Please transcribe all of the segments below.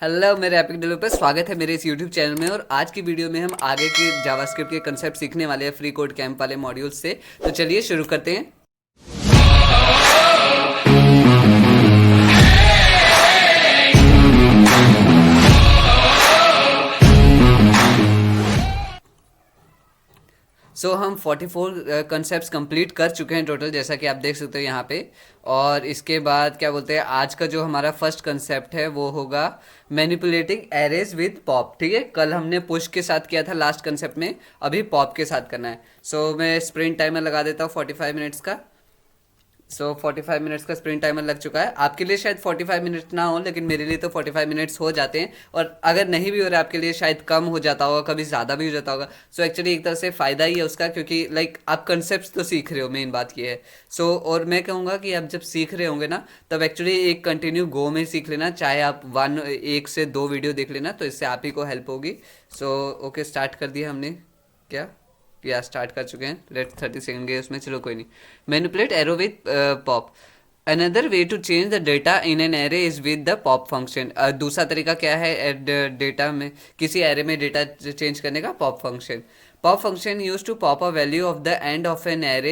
Hello मेरे epic developer, स्वागत है मेरे इस यूट्यूब चैनल में। और आज की वीडियो में हम आगे के जावास्क्रिप्ट के कंसेप्ट सीखने वाले हैं फ्री कोड कैंप वाले मॉड्यूल्स से। तो चलिए शुरू करते हैं। हम 44 कंसेप्ट कंप्लीट कर चुके हैं टोटल, जैसा कि आप देख सकते हो यहाँ पे। और इसके बाद क्या बोलते हैं, आज का जो हमारा फर्स्ट कंसेप्ट है वो होगा मैनिपुलेटिंग एरेज विद पॉप। ठीक है, कल हमने पुश के साथ किया था लास्ट कंसेप्ट में, अभी पॉप के साथ करना है। मैं स्प्रिंट टाइमर लगा देता हूँ 45 मिनट्स का। 45 मिनट्स का स्प्रिंट टाइमर लग चुका है। आपके लिए शायद 45 मिनट्स ना हो, लेकिन मेरे लिए तो 45 मिनट्स हो जाते हैं। और अगर नहीं भी हो रहा है आपके लिए, शायद कम हो जाता होगा, कभी ज़्यादा भी हो जाता होगा। एक्चुअली एक तरह से फ़ायदा ही है उसका, क्योंकि आप कंसेप्ट तो सीख रहे हो, मेन बात ये है। और मैं कहूँगा कि आप जब सीख रहे होंगे ना, तब एक्चुअली एक कंटिन्यू गो में सीख लेना, चाहे आप 1 से 2 वीडियो देख लेना, तो इससे आप ही को हेल्प होगी। ओके, स्टार्ट कर दिया हमने क्या? या स्टार्ट कर चुके हैं। लेट 30 सेकंड गए उसमें, चलो कोई नहीं। Manipulate arrays with pop. Another way to change the data in an array is with the pop function. दूसरा तरीका क्या है डेटा में, किसी एरे में डेटा चेंज करने का? Pop function. Pop function used to pop a value of the end of an array.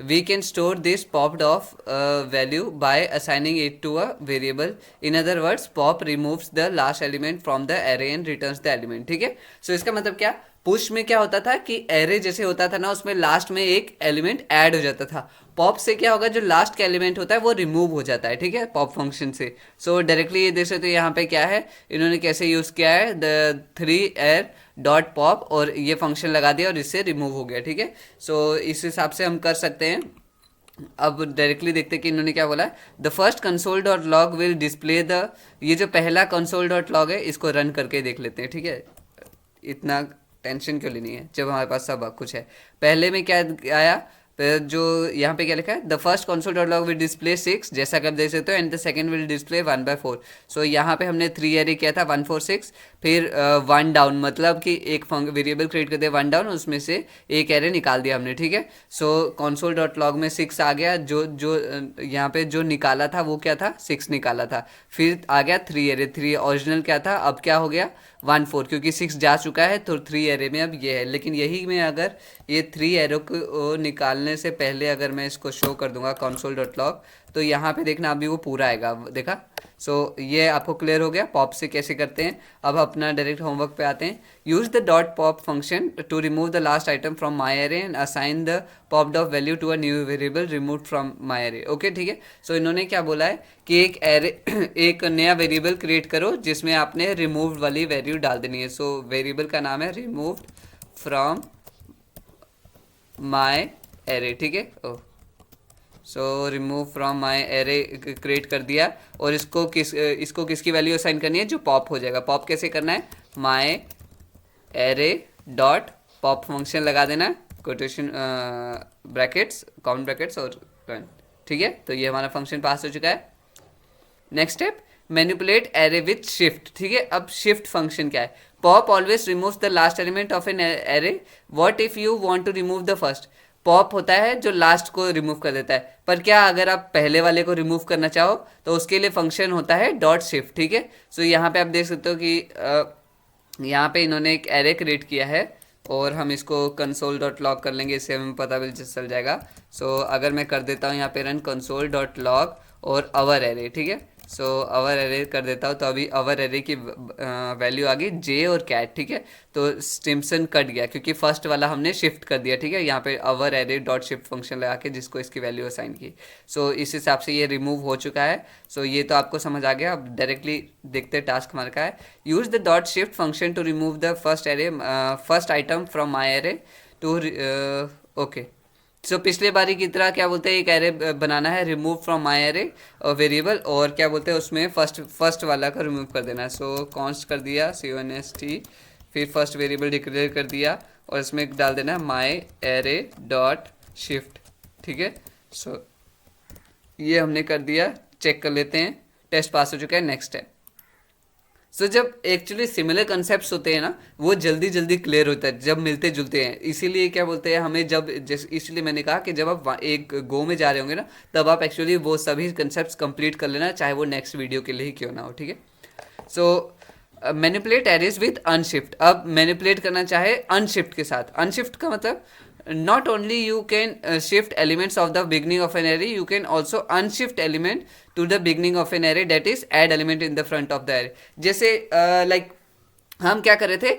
We can store this popped off value by assigning it to a variable. In other words, pop removes the last element from the array and returns the element. ठीक है, इसका मतलब क्या? Push में क्या होता था कि एरे जैसे होता था ना, उसमें लास्ट में एक एलिमेंट ऐड हो जाता था। पॉप से क्या होगा, जो लास्ट का एलिमेंट होता है वो रिमूव हो जाता है। ठीक है, पॉप फंक्शन से। डायरेक्टली ये देख सकते हो यहाँ पे क्या है, इन्होंने कैसे यूज किया है, द 3 डॉट पॉप, और ये फंक्शन लगा दिया और इससे रिमूव हो गया। ठीक है, इस हिसाब से हम कर सकते हैं। अब डायरेक्टली देखते हैं कि इन्होंने क्या बोला है। The first console dot log will display the, ये जो पहला कंसोल डॉट लॉग है, इसको रन करके देख लेते हैं। ठीक है, इतना टेंशन क्यों लेनी है जब हमारे पास सब कुछ है। पहले में क्या आया, जो यहाँ पे क्या लिखा है, the first console dot log will display 6, जैसा कि आप देख सकते हो, and the second will display 1/4। यहाँ पे हमने 3 एरे किया था, 1 4 6, फिर 1 डाउन, मतलब कि एक वेरिएबल क्रिएट कर दिया 1 डाउन, उसमें से एक एरे निकाल दिया हमने। ठीक है, कंसोल डॉट लॉग में 6 आ गया, जो जो यहाँ पे जो निकाला था वो क्या था, 6 निकाला था। फिर आ गया 3 एरे, 3 ओरिजिनल क्या था, अब क्या हो गया 1 4, क्योंकि 6 जा चुका है, तो 3 एरे में अब ये है। लेकिन यही में अगर ये 3 एरो को निकालने से पहले अगर मैं इसको शो कर दूंगा कंसोल डॉट लॉग, तो यहाँ पे देखना अभी वो पूरा आएगा, देखा। ये आपको क्लियर हो गया पॉप से कैसे करते हैं। अब अपना डायरेक्ट होमवर्क पे आते हैं। Use the dot pop function to remove the last item from my array and assign the popped off value to a new variable remove from my array. Okay, ठीक है। इन्होंने क्या बोला है कि एक एरे एक नया वेरिएबल क्रिएट करो जिसमें आपने रिमूव वाली वैल्यू डाल देनी है। वेरिएबल का नाम है रिमूव फ्रॉम माई एरे। ठीक है, remove from my array create कर दिया, और इसको किसकी वैल्यू असाइन करनी है, जो पॉप हो जाएगा। पॉप कैसे करना है, माई एरे डॉट पॉप फंक्शन लगा देना, कोटेशन ब्रैकेट्स, काउंट ब्रैकेट्स और रन। ठीक है, तो ये हमारा फंक्शन पास हो चुका है। Next step, manipulate array with shift. ठीक है, अब शिफ्ट फंक्शन क्या है। Pop always removes the last element of an array. What if you want to remove the first. Pop होता है जो लास्ट को रिमूव कर देता है, पर क्या अगर आप पहले वाले को रिमूव करना चाहो तो उसके लिए फंक्शन होता है डॉट शिफ्ट। ठीक है, यहाँ पे आप देख सकते हो कि यहाँ पे इन्होंने एक एरे क्रिएट किया है, और हम इसको कंसोल डॉट लॉग कर लेंगे, इससे हमें पता भी चल जाएगा। अगर मैं कर देता हूँ यहाँ पे रन कंसोल डॉट लॉग और अवर एरे। ठीक है, अवर एरे कर देता हूँ, तो अभी अवर एरे की वैल्यू आ गई जे और कैट। ठीक है, स्टिम्सन कट गया क्योंकि फर्स्ट वाला हमने शिफ्ट कर दिया। ठीक है, यहाँ पे अवर एरे डॉट शिफ्ट फंक्शन लगा के जिसको इसकी वैल्यू असाइन की। इस हिसाब से ये रिमूव हो चुका है। ये तो आपको समझ आ गया। अब डायरेक्टली देखते हैं टास्क हमारा क्या है। Use the dot shift function to remove the first item from my array too. Okay, पिछले बारी की तरह क्या बोलते हैं, एक एरे बनाना है, remove from my array variable, और क्या बोलते हैं उसमें फर्स्ट वाला का रिमूव कर देना है। कॉन्स्ट कर दिया const, फिर फर्स्ट वेरिएबल डिक्लेयर कर दिया, और इसमें डाल देना है माई एरे डॉट शिफ्ट। ठीक है, ये हमने कर दिया। चेक कर लेते हैं, टेस्ट पास हो चुका है। नेक्स्ट है। जब एक्चुअली सिमिलर कंसेप्ट्स होते हैं ना, वो जल्दी जल्दी क्लियर होता है जब मिलते जुलते हैं। इसीलिए क्या बोलते हैं हमें, जब इसलिए मैंने कहा कि जब आप एक गो में जा रहे होंगे ना, तब आप एक्चुअली वो सभी कंसेप्ट्स कंप्लीट कर लेना, चाहे वो नेक्स्ट वीडियो के लिए ही क्यों ना हो। ठीक है, मैनिपुलेट एरेज विद अनशिफ्ट। अब मैनिपुलेट करना चाहे अनशिफ्ट के साथ, अनशिफ्ट का मतलब not only you can shift elements of the beginning of an array, you can also unshift element to the beginning of an array, that is add element in the front of the array। जैसे like हम क्या कर रहे थे,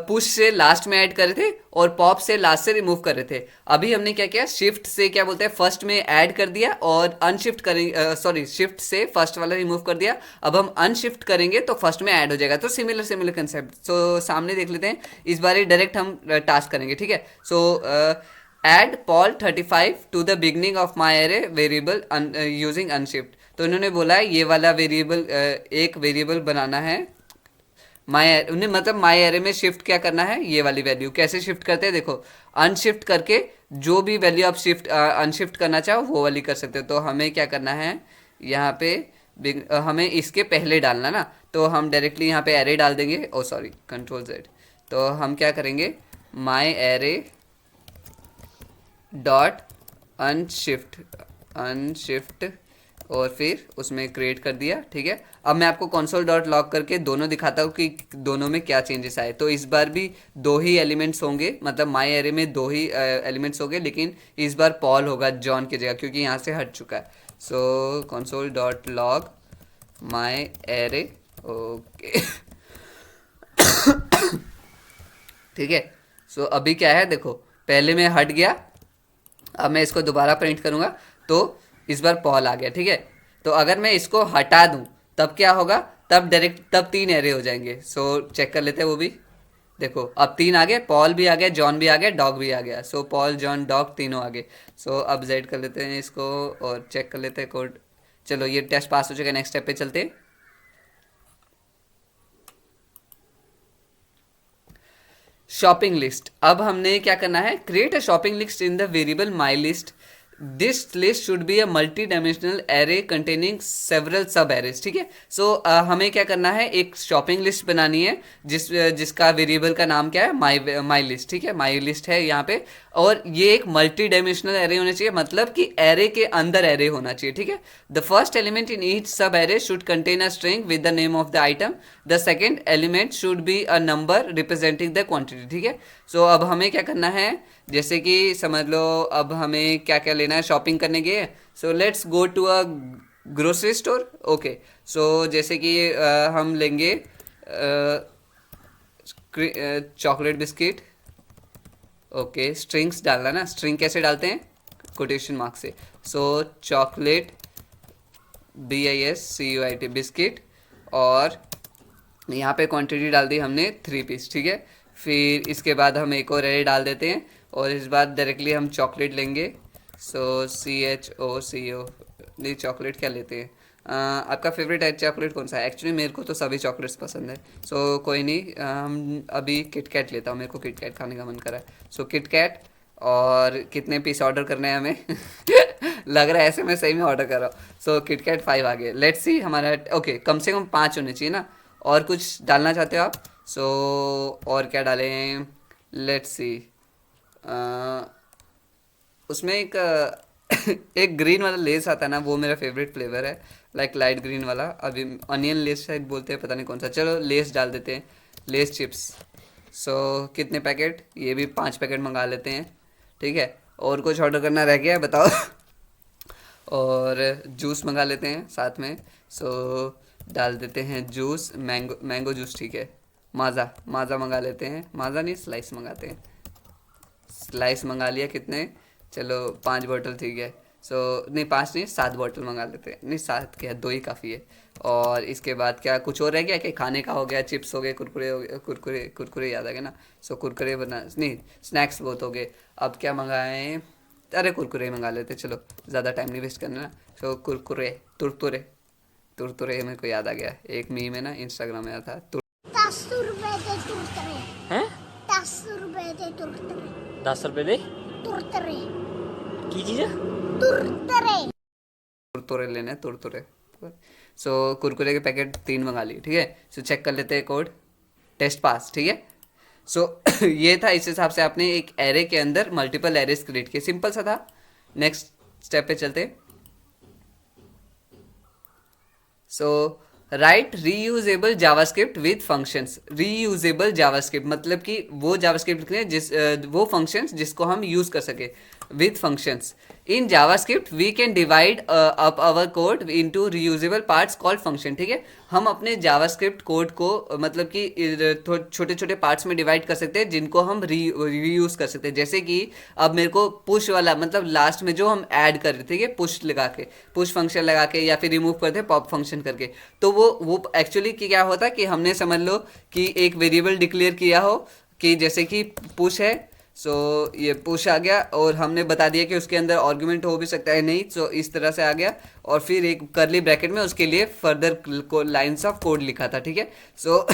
push से last में add कर रहे थे और पॉप से लास्ट से रिमूव कर रहे थे। अभी हमने क्या किया, शिफ्ट से क्या बोलते हैं फर्स्ट में ऐड कर दिया और अनशिफ्ट करेंगे, सॉरी शिफ्ट से फर्स्ट वाला रिमूव कर दिया, अब हम अनशिफ्ट करेंगे तो फर्स्ट में ऐड हो जाएगा। तो सिमिलर सिमिलर कंसेप्ट। सो सामने देख लेते हैं, इस बार डायरेक्ट हम टास्क करेंगे, ठीक है। So add Paul 35 to the beginning of my array variable using unshift. तो इन्होंने बोला है ये वाला वेरिएबल, एक वेरिएबल बनाना है माई, उन्हें मतलब माई एरे में शिफ्ट क्या करना है, ये वाली वैल्यू। कैसे शिफ्ट करते हैं देखो, अनशिफ्ट करके जो भी वैल्यू आप शिफ्ट अनशिफ्ट करना चाहो वो वाली कर सकते हो। तो हमें क्या करना है, यहाँ पे हमें इसके पहले डालना ना, तो हम डायरेक्टली यहाँ पे एरे डाल देंगे, ओ सॉरी कंट्रोल जेड। तो हम क्या करेंगे, माई एरे डॉट अनशिफ्ट, अनशिफ्ट और फिर उसमें क्रिएट कर दिया, ठीक है। अब मैं आपको कंसोल डॉट लॉग करके दोनों दिखाता हूँ कि दोनों में क्या चेंजेस आए। तो इस बार भी दो ही एलिमेंट्स होंगे, मतलब माई एरे में दो ही एलिमेंट्स होंगे, लेकिन इस बार पॉल होगा जॉन की जगह, क्योंकि यहाँ से हट चुका है। So console dot log my array, okay ठीक है। सो अभी क्या है देखो, पहले में हट गया, अब मैं इसको दोबारा प्रिंट करूँगा तो इस बार पॉल आ गया, ठीक है। तो अगर मैं इसको हटा दूं तब क्या होगा, तब डायरेक्ट तब 3 एरे हो जाएंगे। सो चेक कर लेते हैं वो भी, देखो अब 3 आ गए, पॉल भी आ गया, जॉन भी आ गया, डॉग भी आ गया। सो पॉल जॉन डॉग तीनों आ गए। सो अब जेड कर लेते हैं इसको और चेक कर लेते हैं कोड। चलो ये टेस्ट पास हो चुका, नेक्स्ट स्टेप पे चलते हैं। Shopping list. अब हमने क्या करना है, create a shopping list in the variable my list. This list should be a multi dimensional array containing several सब एरेज, ठीक है। सो हमें क्या करना है, एक शॉपिंग लिस्ट बनानी है जिसका वेरिएबल का नाम क्या है, माई लिस्ट, ठीक है। माई लिस्ट है यहाँ पे, और ये एक मल्टी डायमेंशनल एरे होना चाहिए, मतलब कि एरे के अंदर एरे होना चाहिए, ठीक है। The first element in each sub array should contain a string with the name of the item. The second element should be a number representing the quantity, ठीक है। सो अब हमें क्या करना है, जैसे कि समझ लो अब हमें क्या क्या लेना है, शॉपिंग करने गए। So let's go to a grocery store, okay. So जैसे कि हम लेंगे चॉकलेट बिस्किट, ओके। स्ट्रिंग्स डालना ना, स्ट्रिंग कैसे डालते हैं, कोटेशन मार्क से। सो चॉकलेट BISCUIT बिस्किट, और यहाँ पे क्वांटिटी डाल दी हमने 3 पीस, ठीक है। फिर इसके बाद हम एक और एरे डाल देते हैं और इस बार डायरेक्टली हम चॉकलेट लेंगे। सो CHOCO, नहीं चॉकलेट क्या लेते हैं, आपका फेवरेट है चॉकलेट कौन सा है? एक्चुअली मेरे को तो सभी चॉकलेट्स पसंद है। सो कोई नहीं, हम अभी किटकैट लेता हूँ, मेरे को किटकैट खाने का मन कर रहा है। सो किटकैट, और कितने पीस ऑर्डर करने हैं हमें लग रहा है ऐसे मैं सही में ऑर्डर कर रहा हूँ। सो किटकैट 5 आ गए, लेट्स सी हमारा, ओके कम से कम 5 होने चाहिए ना। और कुछ डालना चाहते हो आप? सो और क्या डालें, लेट्स सी, उसमें एक एक ग्रीन वाला लेस आता है ना, वो मेरा फेवरेट फ्लेवर है, लाइक लाइट ग्रीन वाला। अभी अनियन लेस शायद बोलते हैं, पता नहीं कौन सा। चलो लेस डाल देते हैं, लेस चिप्स। सो कितने पैकेट, ये भी 5 पैकेट मंगा लेते हैं, ठीक है। और कुछ ऑर्डर करना रह गया है बताओ और जूस मंगा लेते हैं साथ में। सो डाल देते हैं जूस, मैंगो जूस, ठीक है। माज़ा मंगा लेते हैं, माज़ा नहीं स्लाइस मंगाते हैं। स्लाइस मंगा लिया, कितने, चलो 5 बोतल, ठीक है। सो नहीं 5 नहीं 7 बोतल मंगा लेते हैं, नहीं 7 क्या, 2 ही काफ़ी है। और इसके बाद क्या कुछ और रह गया कि खाने का हो गया, चिप्स हो गए, कुरकुरे हो गए, कुरकुरे याद आ गया ना। सो कुरकुरे बना, नहीं स्नैक्स बहुत हो गए। अब क्या मंगाएं, अरे कुरकुरे मंगा लेते, चलो ज़्यादा टाइम नहीं वेस्ट करना ना। सो कुरकुरे, तुरतुरे, तुरतुरे मेरे को याद आ गया, एक मीम है ना इंस्टाग्राम में आया था, 10 रुपए दे तुरतरे हैं? 10 रुपए दे तुरतरे 10 रुपए दे तुरतरे की चीज है? तुरतरे तुरतुरे लेने हैं, तुरतुरे। सो कुरकुरे के पैकेट 3 मंगा लिए, ठीक है। सो चेक कर लेते हैं कोड, टेस्ट पास, ठीक है। सो ये था, इस हिसाब से आपने एक एरे के अंदर मल्टीपल एरेस क्रिएट किए, सिंपल सा था। नेक्स्ट स्टेप पे चलते। So write reusable JavaScript with functions. Reusable JavaScript मतलब कि वो जावास्क्रिप्ट लिख रहे हैं वो फंक्शंस जिसको हम यूज कर सके with functions. In JavaScript we can divide up our code into reusable parts called function. ठीक है, हम अपने जावास्क्रिप्ट कोड को मतलब कि छोटे छोटे पार्ट्स में डिवाइड कर सकते हैं जिनको हम रीयूज कर सकते हैं। जैसे कि अब मेरे को पुश वाला मतलब लास्ट में जो हम ऐड कर रहे थे, ठीक है, पुश लगा के, पुश फंक्शन लगा के या फिर रिमूव करते हैं पॉप फंक्शन करके, तो वो एक्चुअली क्या होता है कि हमने समझ लो कि एक वेरिएबल डिक्लेयर किया हो कि जैसे कि पुश है, सो ये पुश आ गया और हमने बता दिया कि उसके अंदर आर्गुमेंट हो भी सकता है नहीं, सो इस तरह से आ गया और फिर एक करली ब्रैकेट में उसके लिए फर्दर लाइंस ऑफ कोड लिखा था। ठीक है, सो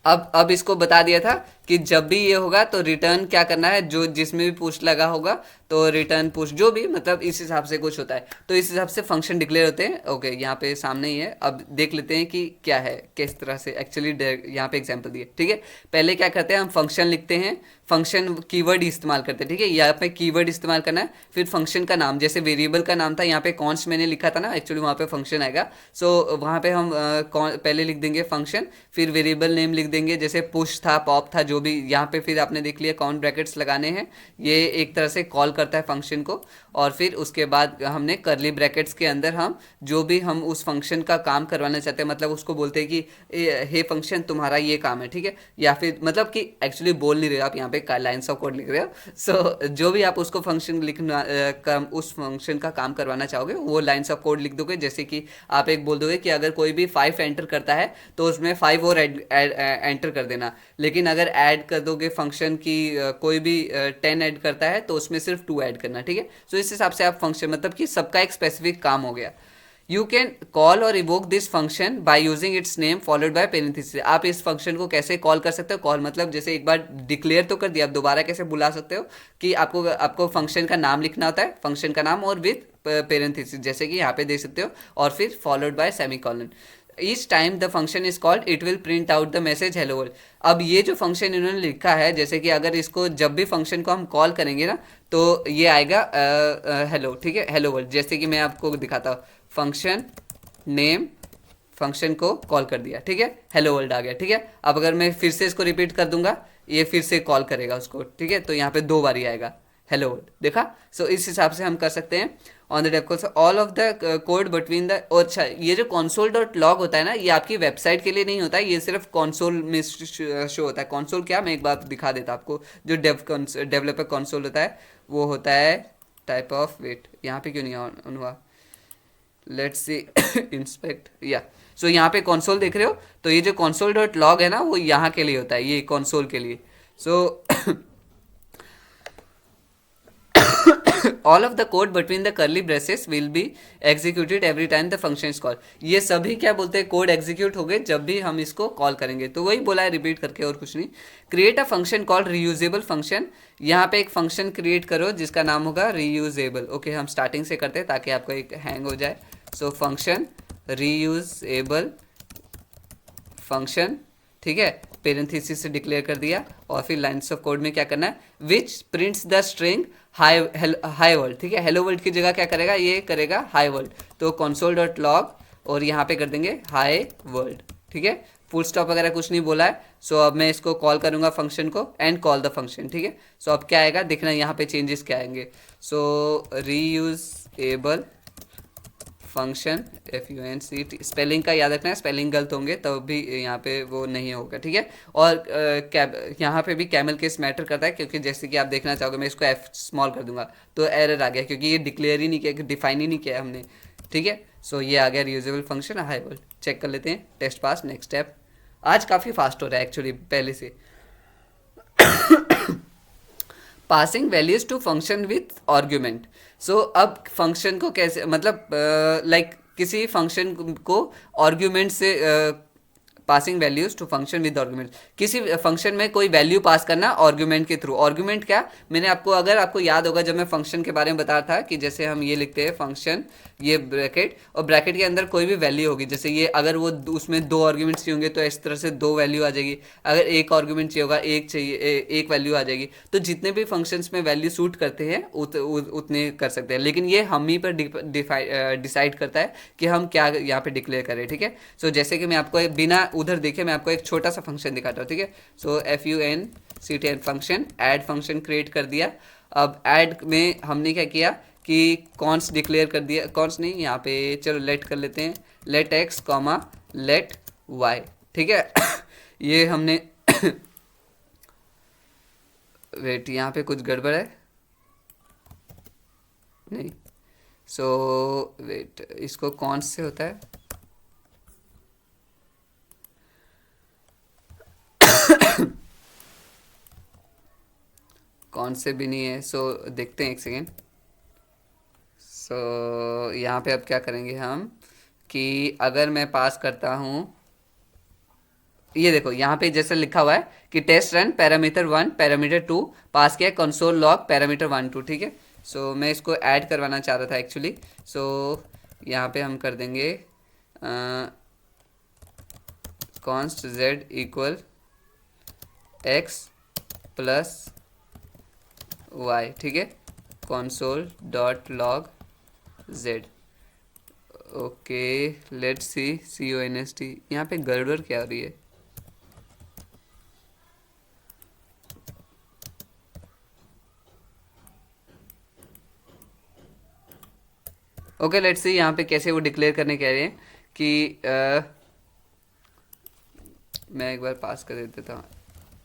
अब इसको बता दिया था कि जब भी ये होगा तो रिटर्न क्या करना है, जो जिसमें भी पुश लगा होगा तो रिटर्न पुश जो भी मतलब इस हिसाब से कुछ होता है, तो इस हिसाब से फंक्शन डिक्लेयर होते हैं। ओके, यहाँ पे सामने ही है, अब देख लेते हैं कि क्या है, किस तरह से एक्चुअली यहाँ पे एग्जांपल दिए। ठीक है, पहले क्या करते हैं, हम फंक्शन लिखते हैं, फंक्शन कीवर्ड इस्तेमाल करते हैं। ठीक है, यहाँ पे कीवर्ड इस्तेमाल करना है, फिर फंक्शन का नाम, जैसे वेरिएबल का नाम था यहाँ पे कॉन्स्ट मैंने लिखा था ना, एक्चुअली वहाँ पे फंक्शन आएगा। सो वहाँ पे हम पहले लिख देंगे फंक्शन, फिर वेरिएबल नेम लिख देंगे, जैसे पुश था, पॉप था, जो भी यहाँ पे फिर आपने देख लिया काउंट ब्रैकेट्स लगाने हैं, ये एक तरह से कॉल करता है फंक्शन को। और फिर उसके बाद हमने करली ब्रैकेट्स के अंदर हम जो भी हम उस फंक्शन का काम करवाना चाहते हैं, मतलब उसको बोलते हैं कि हे फंक्शन तुम्हारा ये काम है। ठीक है, या फिर मतलब कि एक्चुअली बोल नहीं रहे हो आप, यहाँ पे लाइन्स ऑफ कोड लिख रहे हो। सो जो भी आप उसको फंक्शन लिखना उस फंक्शन का काम करवाना चाहोगे वो लाइन्स ऑफ कोड लिख दोगे। जैसे कि आप एक बोल दोगे कि अगर कोई भी 5 एंटर करता है तो उसमें 5 और एंटर कर देना, लेकिन अगर ऐड कर दोगे फंक्शन की कोई भी 10 ऐड करता है तो उसमें सिर्फ 2 ऐड करना। ठीक है, सो इस हिसाब से आप फंक्शन मतलब कि सबका एक स्पेसिफिक काम हो गया। यू कैन कॉल और evoke this function by using its name followed by parenthesis. आप इस फंक्शन को कैसे कॉल कर सकते हो, कॉल मतलब जैसे एक बार डिक्लेयर तो कर दिया, आप दोबारा कैसे बुला सकते हो कि आपको फंक्शन का नाम लिखना होता है, फंक्शन का नाम और विथ पेरेंथेसिस, जैसे कि यहाँ पे देख सकते हो, और फिर followed by semicolon. Each time the function is called it will print out the message hello world. अब ये जो फंक्शन इन्होंने लिखा है, जैसे कि अगर इसको जब भी फंक्शन को हम कॉल करेंगे ना तो ये आएगा हेलो। ठीक है, हेलो वर्ल्ड, जैसे कि मैं आपको दिखाता हूँ, फंक्शन नेम, फंक्शन को कॉल कर दिया, ठीक है, हेलो वर्ल्ड आ गया। ठीक है, अब अगर मैं फिर से इसको रिपीट कर दूंगा, ये फिर से कॉल करेगा उसको। ठीक है, तो यहाँ पे 2 बार आएगा हेलो वर्ल्ड, देखा। सो इस हिसाब से हम कर सकते हैं on the dev call all of the code between the. अच्छा, ये जो console.log होता है ना, ये आपकी वेबसाइट के लिए नहीं होता है, ये सिर्फ कंसोल में शो होता है। कंसोल क्या, मैं एक बार दिखा देता आपको। जो डेवलपर कंसोल होता है वो होता है टाइप ऑफ, वेट यहाँ पे क्यों नहीं ऑन हुआ, लेट्स सी इंस्पेक्ट, या सो यहाँ पे कंसोल देख रहे हो, तो ये जो console.log है ना वो यहाँ के लिए होता है, ये कंसोल के लिए। सो all of the code between the curly braces will be executed every time the function is called। ये सभी क्या बोलते हैं, कोड एग्जीक्यूट हो गए जब भी हम इसको कॉल करेंगे। तो वही बोला है रिपीट करके, और कुछ नहीं। Create a function called reusable function. यहाँ पे एक फंक्शन क्रिएट करो जिसका नाम होगा रीयूजेबल। ओके, हम स्टार्टिंग से करते हैं ताकि आपको एक हैंग हो जाए। सो फंक्शन रीयूजेबल फंक्शन, ठीक है, पेरेंथेसिस से डिक्लेयर कर दिया, और फिर लाइन्स ऑफ कोड में क्या करना है, which prints the string hi world. ठीक है, हेलो वर्ल्ड की जगह क्या करेगा, ये करेगा हाई वर्ल्ड। तो console.log और यहाँ पे कर देंगे हाई वर्ल्ड। ठीक है, फुल स्टॉप वगैरह कुछ नहीं बोला है। सो अब मैं इसको कॉल करूँगा फंक्शन को, एंड कॉल द फंक्शन। ठीक है, सो अब क्या आएगा देखना, यहाँ पे चेंजेस क्या आएंगे। सो रीयूजेबल फंक्शन FUNCT, स्पेलिंग का याद रखना है, स्पेलिंग गलत होंगे तब भी यहाँ पे वो नहीं होगा। ठीक है, और यहाँ पे भी कैमल केस मैटर करता है, क्योंकि जैसे कि आप देखना चाहोगे, मैं इसको F स्मॉल कर दूंगा तो एरर आ गया, क्योंकि ये डिक्लेयर ही नहीं किया, डिफाइन ही नहीं किया हमने। ठीक है, सो ये आ गया reusable function hi world. Check कर लेते हैं, टेस्ट पास, नेक्स्ट स्टेप। आज काफ़ी फास्ट हो रहा है एक्चुअली पहले से। Passing values to function with argument. So अब फंक्शन को कैसे, मतलब लाइक किसी फंक्शन को आर्ग्यूमेंट से passing values to function with argument, किसी फंक्शन में कोई वैल्यू पास करना आर्ग्यूमेंट के थ्रू। आर्ग्यूमेंट क्या, मैंने आपको, अगर आपको याद होगा जब मैं फंक्शन के बारे में बता रहा था कि जैसे हम ये लिखते हैं फंक्शन ये ब्रैकेट, और ब्रैकेट के अंदर कोई भी वैल्यू होगी, जैसे ये अगर वो उसमें 2 आर्ग्यूमेंट्स चाहिए होंगे तो इस तरह से 2 वैल्यू आ जाएगी, अगर एक आर्ग्यूमेंट चाहिए होगा एक चाहिए एक वैल्यू आ जाएगी। तो जितने भी फंक्शंस में वैल्यू सूट करते हैं उतने कर सकते हैं, लेकिन ये हम ही पर डिसाइड करता है कि हम क्या यहाँ पे डिक्लेयर करें, ठीक है। सो जैसे कि मैं आपको बिना उधर देखे मैं आपको एक छोटा सा फंक्शन दिखाता हूँ, ठीक है। सो functn function add function create कर दिया। अब ऐड में हमने क्या किया कि कॉन्स डिक्लेयर कर दिया, कॉन्स नहीं, यहाँ पे चलो लेट कर लेते हैं, let x comma let y, ठीक है। ये हमने वेट, यहाँ पे कुछ गड़बड़ है नहीं, सो वेट, इसको कॉन्स से होता है, कौन से भी नहीं है। सो देखते हैं एक सेकेंड। सो यहाँ पे अब क्या करेंगे हम कि अगर मैं पास करता हूँ, ये देखो यहाँ पे जैसे लिखा हुआ है कि टेस्ट रन पैरामीटर 1 पैरामीटर 2 पास किया कंसोल लॉग पैरामीटर 1 2, ठीक है। सो मैं इसको ऐड करवाना चाह रहा था एक्चुअली। सो यहाँ पे हम कर देंगे const z equal x plus y, ठीक है, console dot log z। Okay let's C const, यहाँ पे गड़बड़ क्या हो रही है। ओके लेट्स सी यहाँ पे कैसे वो डिक्लेयर करने कह रहे हैं कि मैं एक बार पास कर देता हूँ,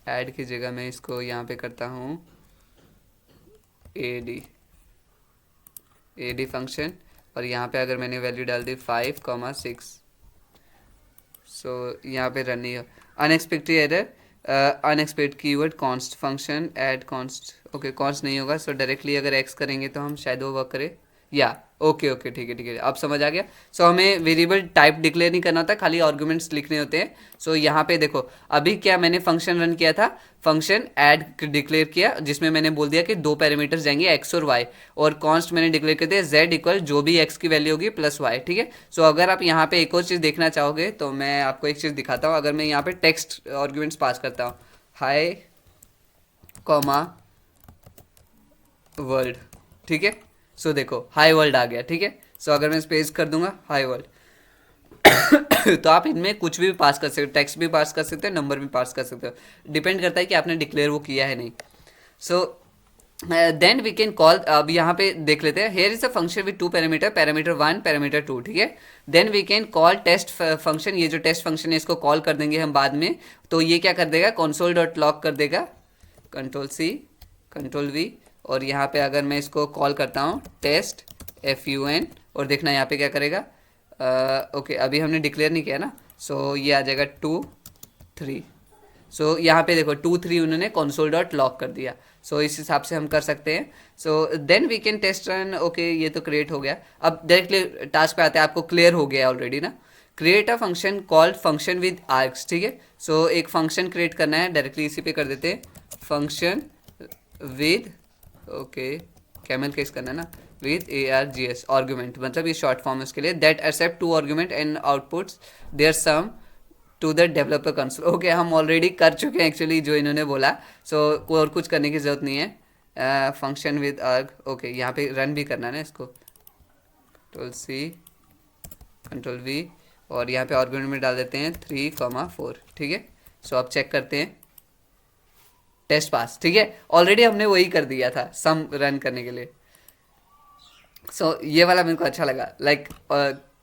ऐड की जगह मैं इसको यहाँ पे करता हूँ ad फंक्शन, और यहाँ पे अगर मैंने वैल्यू डाल दी 5,6, सो यहाँ पे रन नहीं हो, unexpected error unexpected keyword const function add const, okay const नहीं होगा। सो डायरेक्टली अगर एक्स करेंगे तो हम शायद वो वर्क करे, या ओके ओके ठीक है अब समझ आ गया। सो हमें वेरिएबल टाइप डिक्लेयर नहीं करना होता, खाली आर्गुमेंट्स लिखने होते हैं। सो यहाँ पे देखो अभी क्या मैंने फंक्शन रन किया था, फंक्शन ऐड डिक्लेयर किया जिसमें मैंने बोल दिया कि 2 पैरामीटर्स जाएंगे एक्स और वाई, और कॉन्स्ट मैंने डिक्लेयर कर दिया z इक्वल जो भी x की वैल्यू होगी प्लस वाई, ठीक है। सो अगर आप यहाँ पे एक और चीज़ देखना चाहोगे तो मैं आपको एक चीज़ दिखाता हूँ। अगर मैं यहाँ पे टेक्स्ट आर्गुमेंट्स पास करता हूँ हाई कॉमा वर्ल्ड, ठीक है। सो देखो हाई वर्ल्ड आ गया, ठीक है। सो अगर मैं स्पेस कर दूंगा हाई वर्ल्ड तो आप इनमें कुछ भी पास कर सकते हो, टेक्स्ट भी पास कर सकते हो, नंबर भी पास कर सकते हो, डिपेंड करता है कि आपने डिक्लेयर वो किया है नहीं। So then we can call, अब यहाँ पे देख लेते हैं, here is a function with 2 parameter, parameter 1 parameter 2, ठीक है। Then we can call test function, ये जो टेस्ट फंक्शन है इसको कॉल कर देंगे हम बाद में। तो ये क्या कर देगा, कंसोल डॉट लॉग कर देगा, कंट्रोल सी कंट्रोल वी, और यहाँ पे अगर मैं इसको कॉल करता हूँ टेस्ट fun, और देखना यहाँ पे क्या करेगा, ओके अभी हमने डिक्लेयर नहीं किया ना, सो ये आ जाएगा 2 3। सो यहाँ पे देखो 2 3 उन्होंने कंसोल डॉट लॉग कर दिया। सो इस हिसाब से हम कर सकते हैं। So then we can test run, okay ये तो क्रिएट हो गया। अब डायरेक्टली टास्क पे आते हैं, आपको क्लियर हो गया ऑलरेडी ना। Create a function called function with args, ठीक है। सो एक फंक्शन क्रिएट करना है, डायरेक्टली इसी पे कर देते हैं function with, okay camel case करना है ना, विद args आर्गुमेंट, मतलब ये शॉर्ट फॉर्म है उसके लिए, that accept 2 argument and outputs their sum to the developer console. Okay हम ऑलरेडी कर चुके हैं एक्चुअली जो इन्होंने बोला, सो और कुछ करने की जरूरत नहीं है। फंक्शन विद आर्ग, ओके यहाँ पे रन भी करना है ना इसको, कंट्रोल सी कंट्रोल वी, और यहाँ पे आर्गुमेंट में डाल देते हैं 3,4, ठीक है। सो अब चेक करते हैं, टेस्ट पास, ठीक है। ऑलरेडी हमने वही कर दिया था सम रन करने के लिए। सो ये वाला मेरे को अच्छा लगा, लाइक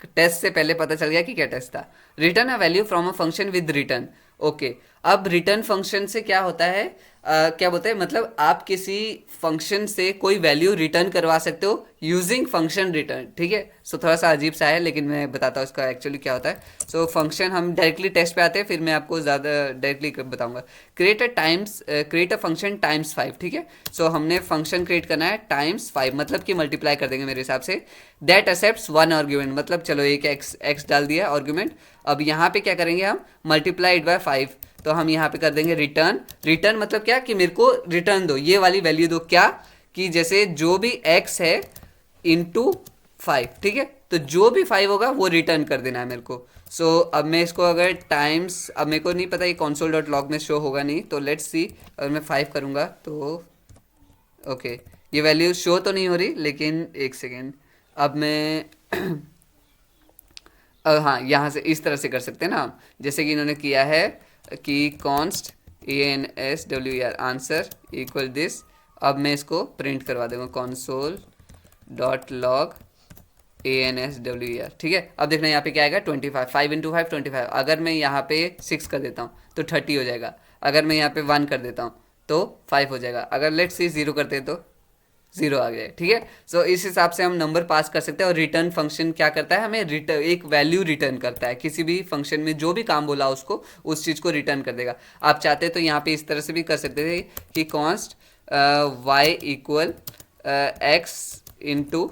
टेस्ट से पहले पता चल गया कि क्या टेस्ट था। Return a value from a function with return, okay. अब रिटर्न फंक्शन से क्या होता है, क्या बोलते हैं, मतलब आप किसी फंक्शन से कोई वैल्यू रिटर्न करवा सकते हो यूजिंग फंक्शन रिटर्न, ठीक है। सो थोड़ा सा अजीब सा है लेकिन मैं बताता हूँ इसका एक्चुअली क्या होता है। सो फंक्शन हम डायरेक्टली टेस्ट पे आते हैं, फिर मैं आपको ज़्यादा डायरेक्टली बताऊंगा। क्रिएट अ फंक्शन टाइम्स 5, ठीक है। सो हमने फंक्शन क्रिएट करना है टाइम्स 5, मतलब कि मल्टीप्लाई कर देंगे मेरे हिसाब से। दैट एक्सेप्ट्स 1 आर्ग्यूमेंट, मतलब चलो एक एक्स डाल दिया आर्ग्यूमेंट। अब यहाँ पे क्या करेंगे हम, मल्टीप्लाइड बाय 5, तो हम यहाँ पे कर देंगे रिटर्न मतलब क्या कि मेरे को रिटर्न दो, ये वाली वैल्यू दो, क्या कि जैसे जो भी x है इंटू 5, ठीक है। तो जो भी 5 होगा वो रिटर्न कर देना है मेरे को। सो अब मैं इसको अगर टाइम्स, अब मेरे को नहीं पता ये console डॉट लॉग में शो होगा नहीं, तो लेट्स सी अगर मैं 5 करूँगा तो ओके ये वैल्यू शो तो नहीं हो रही, लेकिन एक सेकेंड अब मैं हाँ यहाँ से इस तरह से कर सकते हैं ना हम, जैसे कि इन्होंने किया है कि const ANSWER answer equal this. अब मैं इसको प्रिंट करवा दूंगा console डॉट लॉग ANSWER, ठीक है। अब देखना यहाँ पे क्या आएगा 25, 5 इंटू 5 25। अगर मैं यहाँ पे 6 कर देता हूँ तो 30 हो जाएगा, अगर मैं यहाँ पे 1 कर देता हूँ तो 5 हो जाएगा, अगर लेट्स सी 0 करते हैं तो 0 आ गया, ठीक है। सो इस हिसाब से हम नंबर पास कर सकते हैं। और रिटर्न फंक्शन क्या करता है, हमें रिटर्न एक वैल्यू रिटर्न करता है, किसी भी फंक्शन में जो भी काम बोला उसको उस चीज़ को रिटर्न कर देगा। आप चाहते हैं तो यहाँ पे इस तरह से भी कर सकते थे कि const y equal x into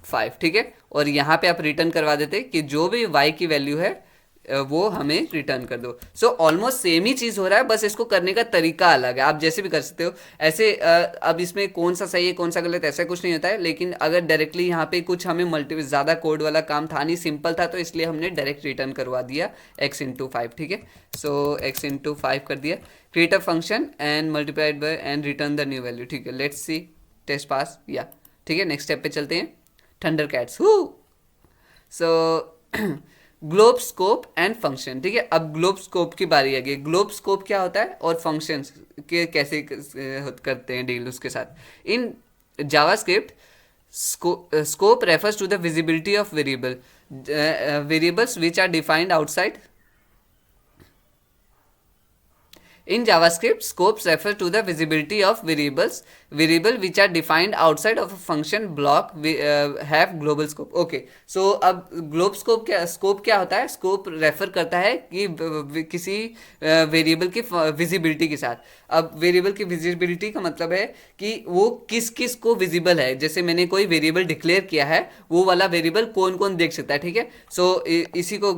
5, ठीक है। और यहाँ पे आप रिटर्न करवा देते कि जो भी y की वैल्यू है वो हमें रिटर्न कर दो। सो ऑलमोस्ट सेम ही चीज़ हो रहा है, बस इसको करने का तरीका अलग है। आप जैसे भी कर सकते हो ऐसे। अब इसमें कौन सा सही है कौन सा गलत ऐसा कुछ नहीं होता है, लेकिन अगर डायरेक्टली यहाँ पे कुछ हमें ज़्यादा कोड वाला काम था नहीं, सिंपल था, तो इसलिए हमने डायरेक्ट रिटर्न करवा दिया x इंटू 5, ठीक है। सो x इंटू 5 कर दिया, create a function and multiplied by and return the new value, ठीक है। लेट्स सी टेस्ट पास या, ठीक है। नेक्स्ट स्टेप पे चलते हैं, thunder cats. So globe scope and function, ठीक है। अब ग्लोब स्कोप की बारी आ गई। ग्लोब स्कोप क्या होता है और फंक्शंस के कैसे करते हैं डील उसके साथ। In JavaScript scope refers to the visibility of variables which are defined outside. In JavaScript, scopes refer to the visibility of variable which are defined outside of a function block have global scope. Okay, so अब globe scope क्या होता है? Scope refer करता है कि किसी variable की visibility के साथ। अब वेरिएबल की विजिबिलिटी का मतलब है कि वो किस किस को विजिबल है। जैसे मैंने कोई वेरिएबल डिक्लेयर किया है, वो वाला वेरिएबल कौन कौन देख सकता है, ठीक है। सो इसी को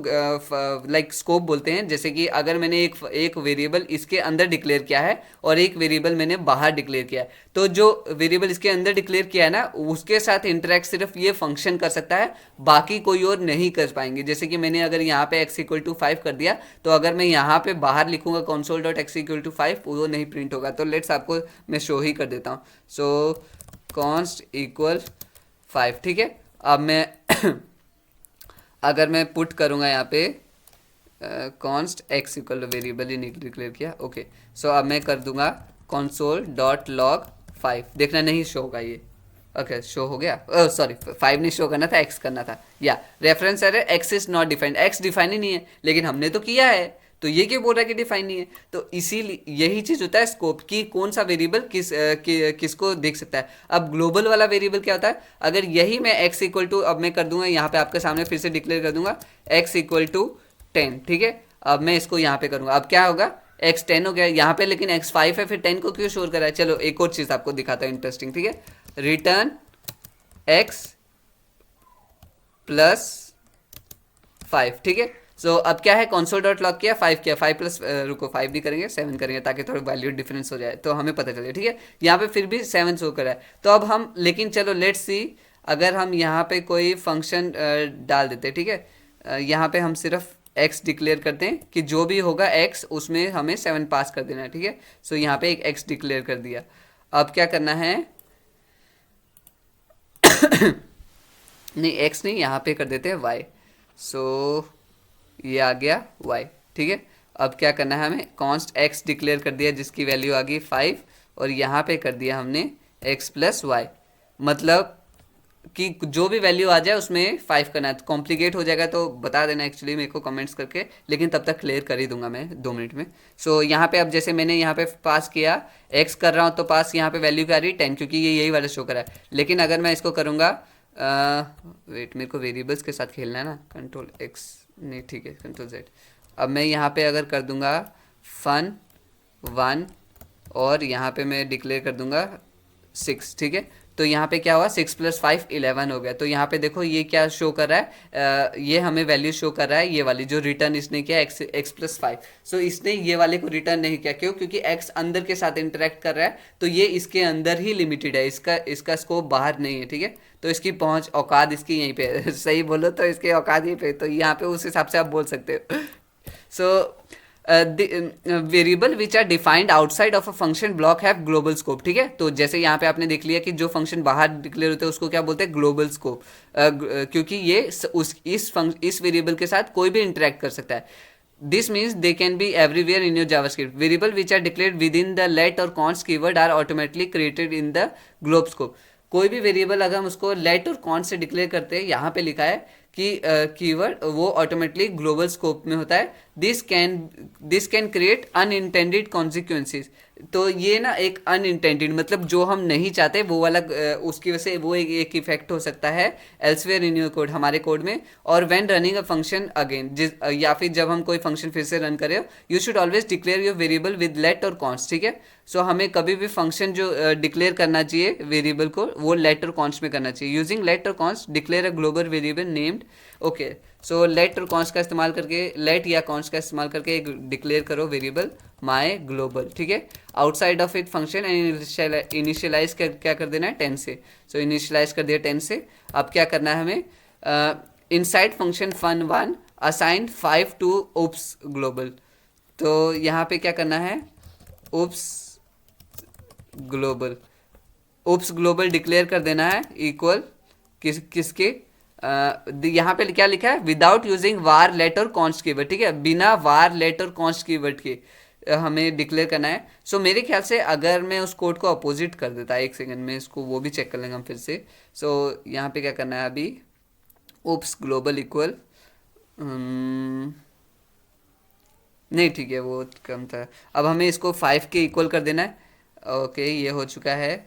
लाइक स्कोप बोलते हैं। जैसे कि अगर मैंने एक वेरिएबल इसके अंदर डिक्लेयर किया है और एक वेरिएबल मैंने बाहर डिक्लेयर किया है, तो जो वेरिएबल इसके अंदर डिक्लेयर किया है ना, उसके साथ इंटरेक्ट सिर्फ ये फंक्शन कर सकता है, बाकी कोई और नहीं कर पाएंगे। जैसे कि मैंने अगर यहाँ पे x इक्वल टू 5 कर दिया, तो अगर मैं यहाँ पे बाहर लिखूंगा console dot x equal to 5, वो नहीं प्रिंट होगा। तो लेट्स आपको मैं शो ही कर देता हूँ। सो const इक्वल 5, ठीक है। अब मैं अगर मैं पुट करूँगा यहाँ पे कॉन्स्ट एक्स इक्वल वेरिएबल ही डिक्लेयर किया, ओके। सो अब मैं कर दूंगा console डॉट लॉग 5, देखना नहीं शो होगा ये, ओके शो हो गया। सॉरी 5 नहीं शो करना था, x करना था। या reference error x is not defined, x define ही नहीं है, लेकिन हमने तो किया है, तो ये क्या बोल रहा है कि डिफाइन नहीं है। तो इसीलिए यही चीज़ होता है स्कोप की, कौन सा वेरिएबल किसको देख सकता है। अब ग्लोबल वाला वेरिएबल क्या होता है, अगर यही मैं x इक्वल टू, अब मैं कर दूंगा यहाँ पे आपके सामने फिर से डिक्लेयर कर दूंगा x इक्वल टू 10, ठीक है। अब मैं इसको यहाँ पे करूँगा, अब क्या होगा x 10 हो गया यहाँ पे, लेकिन x 5 है, फिर 10 को क्यों शोर करा है। चलो एक और चीज़ आपको दिखाता है इंटरेस्टिंग, ठीक है। रिटर्न x प्लस 5, ठीक है। सो अब क्या है, console डॉट लॉग किया 5 किया, 5 प्लस रुको 5 भी करेंगे 7 करेंगे, ताकि थोड़ा वैल्यू डिफरेंस हो जाए तो हमें पता चले, ठीक है। यहाँ पे फिर भी 7 शो करा है। तो अब हम, लेकिन चलो लेट्स सी, अगर हम यहाँ पे कोई फंक्शन डाल देते, ठीक है। यहाँ पे हम सिर्फ x डिक्लेयर करते हैं कि जो भी होगा x उसमें हमें 7 पास कर देना है, ठीक है। सो यहाँ पे एक x डिक्लेयर कर दिया। अब क्या करना है नहीं x नहीं, यहाँ पे कर देते हैं y। सो ये आ गया y, ठीक है। अब क्या करना है, हमें कॉन्स्ट x डिक्लेयर कर दिया जिसकी वैल्यू आ गई 5, और यहाँ पे कर दिया हमने x प्लस वाई, मतलब कि जो भी वैल्यू आ जाए उसमें 5 करना है। तो कॉम्प्लिकेट हो जाएगा तो बता देना एक्चुअली मेरे को कमेंट्स करके, लेकिन तब तक क्लियर कर ही दूंगा मैं 2 मिनट में। सो यहाँ पे अब जैसे मैंने यहाँ पे पास किया x कर रहा हूँ, तो पास यहाँ पे वैल्यू क्या आ रही 10, क्योंकि ये यही वाला शो करा है। लेकिन अगर मैं इसको करूँगा, वेट मेरे को वेरिएबल्स के साथ खेलना है ना, कंट्रोल x नहीं, ठीक है कंट्रोल z। अब मैं यहाँ पे अगर कर दूंगा fun1 और यहाँ पे मैं डिक्लेयर कर दूंगा 6, ठीक है। तो यहाँ पे क्या हुआ 6 + 5 11 हो गया। तो यहाँ पे देखो ये क्या शो कर रहा है, ये हमें वैल्यू शो कर रहा है ये वाली जो रिटर्न इसने किया x + 5। सो इसने ये वाले को रिटर्न नहीं किया, क्यों? क्योंकि x अंदर के साथ इंटरेक्ट कर रहा है, तो ये इसके अंदर ही लिमिटेड है, इसका स्कोप बाहर नहीं है, ठीक है। तो इसकी पहुंच औकात इसकी यहीं पे है सही बोलो तो इसके औकात यहीं पे, तो यहाँ पे उस हिसाब से आप बोल सकते हो। So variable which are defined outside of a function block have global scope, ठीक है। तो जैसे यहाँ पे आपने देख लिया कि जो फंक्शन बाहर डिक्लेयर होते हैं उसको क्या बोलते हैं, ग्लोबल स्कोप, क्योंकि ये इस वेरिएबल के साथ कोई भी इंटरेक्ट कर सकता है। This means they can be everywhere in your JavaScript. Variable which are declared with in the let और const keyword are automatically created in the glob scope. कोई भी वेरिएबल अगर हम उसको लेट और कॉन्स्ट से डिक्लेयर करते हैं, यहाँ पे लिखा है कि कीवर्ड वो ऑटोमेटिकली ग्लोबल स्कोप में होता है। This can create unintended consequences. तो ये ना एक अनइंटेंडेड मतलब जो हम नहीं चाहते वो वाला, उसकी वजह से वो एक इफेक्ट हो सकता है एल्सवेयर इन योर कोड, हमारे कोड में। और when running a function again, या फिर जब हम कोई फंक्शन फिर से रन करें, you should always declare your variable with let और कॉन्स्ट, ठीक है। सो हमें कभी भी फंक्शन जो डिक्लेयर करना चाहिए वेरिएबल को वो लेट और कॉन्स्ट में करना चाहिए। यूजिंग लेट और const declare a global variable named, okay. So let और कॉन्स्ट का इस्तेमाल करके, लेट या कॉन्स्ट का इस्तेमाल करके एक डिक्लेयर करो वेरिएबल माई ग्लोबल, ठीक है। Outside of it function and initialize क्या कर देना है 10 से। सो इनिशियलाइज कर दिया 10 से। अब क्या करना है हमें, inside function fun1 assign 5 to oops global. तो यहाँ पे क्या करना है, ओप्स ग्लोबल डिक्लेयर कर देना है इक्वल किसके, यहाँ पे क्या लिखा है, विदाउट यूजिंग वार लेट और कॉन्स्ट कीवर्ड, ठीक है। बिना वार लेट और कॉन्स्ट कीवर्ड के हमें डिक्लेयर करना है। सो मेरे ख्याल से अगर मैं उस कोड को अपोजिट कर देता, एक सेकंड में इसको वो भी चेक कर लेंगे हम फिर से। सो यहाँ पे क्या करना है अभी, ओप्स ग्लोबल इक्वल, नहीं ठीक है वो कम था। अब हमें इसको 5 के इक्वल कर देना है, ओके ये हो चुका है।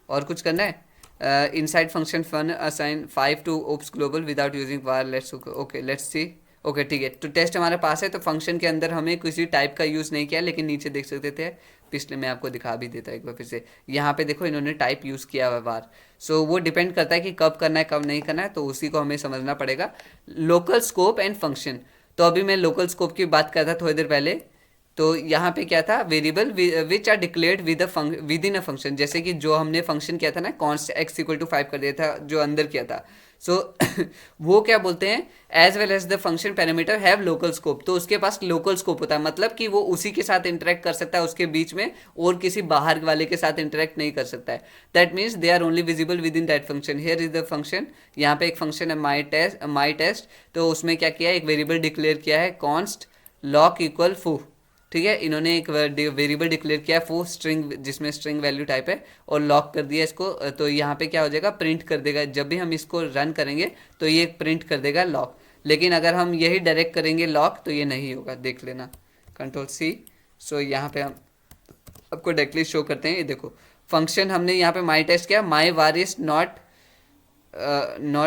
और कुछ करना है, inside function fun assign 5 to oops global without using var let's, okay let's see, okay ठीक है। तो टेस्ट हमारे पास है, तो फंक्शन के अंदर हमें किसी टाइप का यूज़ नहीं किया, लेकिन नीचे देख सकते थे, पिछले में आपको दिखा भी देता एक बार फिर से। यहाँ पे देखो इन्होंने टाइप यूज़ किया हुआ वार। सो वो डिपेंड करता है कि कब करना है कब नहीं करना है, तो उसी को हमें समझना पड़ेगा। लोकल स्कोप एंड फंक्शन, तो अभी मैं लोकल स्कोप की बात कर था थोड़ी देर पहले। तो यहाँ पे क्या था, variable which are declared with in a function, जैसे कि जो हमने फंक्शन किया था ना, कॉन्स्ट x = 5 कर दिया था जो अंदर किया था। सो वो क्या बोलते हैं, as well as the function parameter have local scope. तो उसके पास लोकल स्कोप होता है, मतलब कि वो उसी के साथ इंटरेक्ट कर सकता है उसके बीच में, और किसी बाहर वाले के साथ इंटरेक्ट नहीं कर सकता है। That means they are only visible within that function. Here is the function, यहाँ पे एक फंक्शन है माई टेस्ट। तो उसमें क्या किया, एक वेरिएबल डिक्लेयर किया है कॉन्स्ट लॉक इक्वल फू, ठीक है। इन्होंने एक वेरिएबल डिक्लेयर किया है फू स्ट्रिंग, जिसमें स्ट्रिंग वैल्यू टाइप है, और लॉक कर दिया इसको। तो यहाँ पे क्या हो जाएगा, प्रिंट कर देगा। जब भी हम इसको रन करेंगे तो ये प्रिंट कर देगा लॉक। लेकिन अगर हम यही डायरेक्ट करेंगे लॉक तो ये नहीं होगा, देख लेना, Ctrl+C। सो यहाँ पे हम आपको डायरेक्टली शो करते हैं। ये देखो फंक्शन हमने यहाँ पे माई टेस्ट किया, my var is not